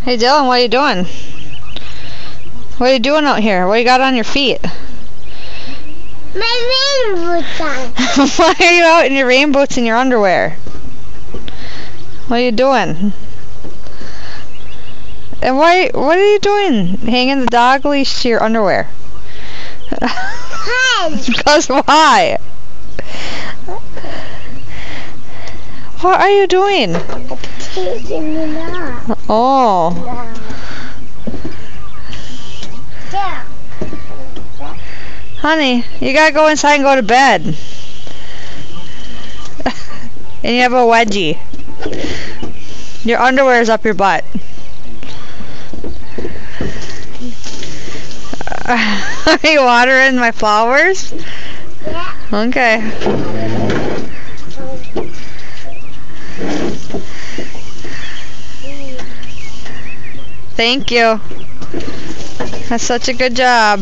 Hey Dylan, what are you doing? What are you doing out here? What you got on your feet? My rain boots on. Why are you out in your rain boots and your underwear? What are you doing? And what are you doing? Hanging the dog leash to your underwear? Hey! Because why? What are you doing? I'm taking it off. Oh. There. Honey, you gotta go inside and go to bed. And you have a wedgie. Your underwear is up your butt. Are you watering my flowers? Yeah. Okay. Thank you. That's such a good job.